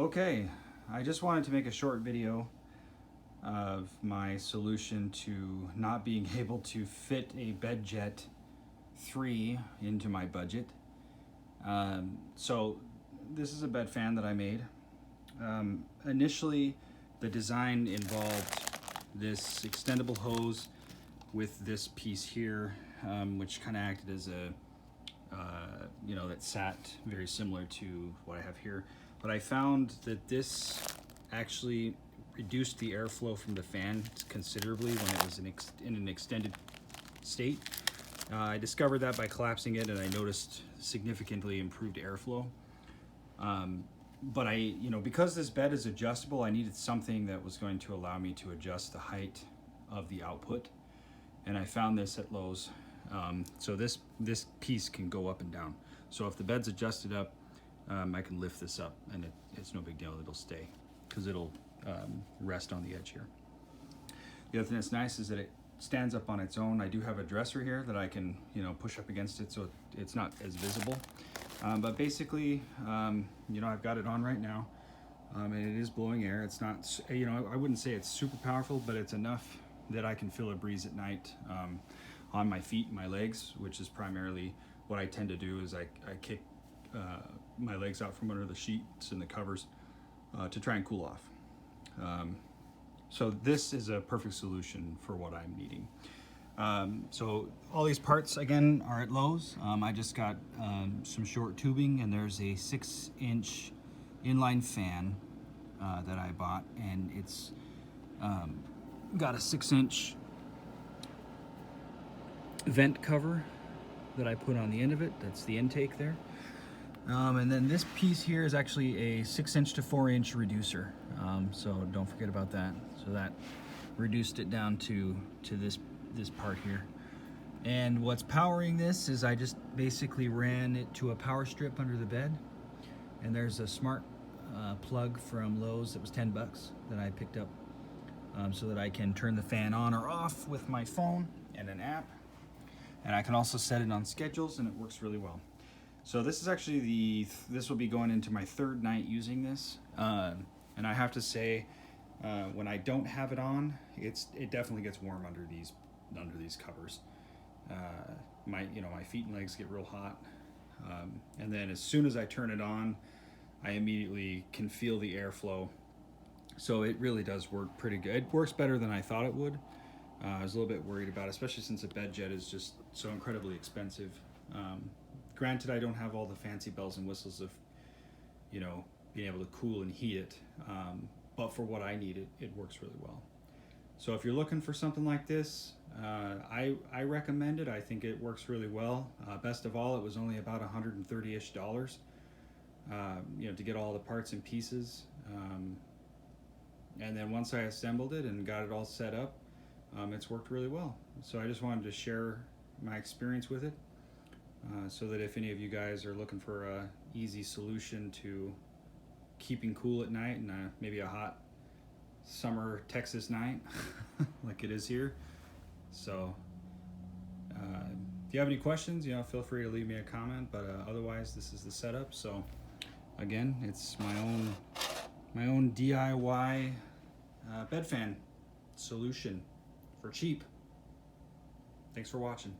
Okay, I just wanted to make a short video of my solution to not being able to fit a Bedjet 3 into my budget. So this is a bed fan that I made. Initially, the design involved this extendable hose with this piece here, which kind of acted as a, that sat very similar to what I have here. But I found that this actually reduced the airflow from the fan considerably when it was in an extended state. I discovered that by collapsing it, and I noticed significantly improved airflow. But because this bed is adjustable, I needed something that was going to allow me to adjust the height of the output. And I found this at Lowe's. So this piece can go up and down. So if the bed's adjusted up, I can lift this up, and it's no big deal. It'll stay because it'll rest on the edge here. The other thing that's nice is that it stands up on its own. I do have a dresser here that I can push up against it, so it's not as visible. But basically, I've got it on right now, and it is blowing air. It's not, I wouldn't say it's super powerful, but it's enough that I can feel a breeze at night on my feet and my legs, which is primarily what I tend to do. Is I kick my legs out from under the sheets and the covers to try and cool off. So this is a perfect solution for what I'm needing. So all these parts again are at Lowe's. I just got some short tubing, and there's a 6-inch inline fan that I bought, and it's got a 6-inch vent cover that I put on the end of it. That's the intake there. And then this piece here is actually a 6-inch to 4-inch reducer. So don't forget about that. So that reduced it down to this part here. And what's powering this is I just basically ran it to a power strip under the bed. And there's a smart plug from Lowe's that was 10 bucks that I picked up so that I can turn the fan on or off with my phone and an app. And I can also set it on schedules, and it works really well. So this is actually this will be going into my third night using this. And I have to say, when I don't have it on, it definitely gets warm under these covers. My feet and legs get real hot. And then as soon as I turn it on, I immediately can feel the airflow. So it really does work pretty good. It works better than I thought it would. I was a little bit worried about it, especially since a Bedjet is just so incredibly expensive. Granted, I don't have all the fancy bells and whistles of, being able to cool and heat it. But for what I need, it works really well. So if you're looking for something like this, I recommend it. I think it works really well. Best of all, it was only about $130-ish, to get all the parts and pieces. And then once I assembled it and got it all set up, it's worked really well. So I just wanted to share my experience with it, so that if any of you guys are looking for a easy solution to keeping cool at night and maybe a hot summer Texas night like it is here. So if you have any questions, feel free to leave me a comment, but otherwise this is the setup. So again, it's my own DIY bed fan solution for cheap. Thanks for watching.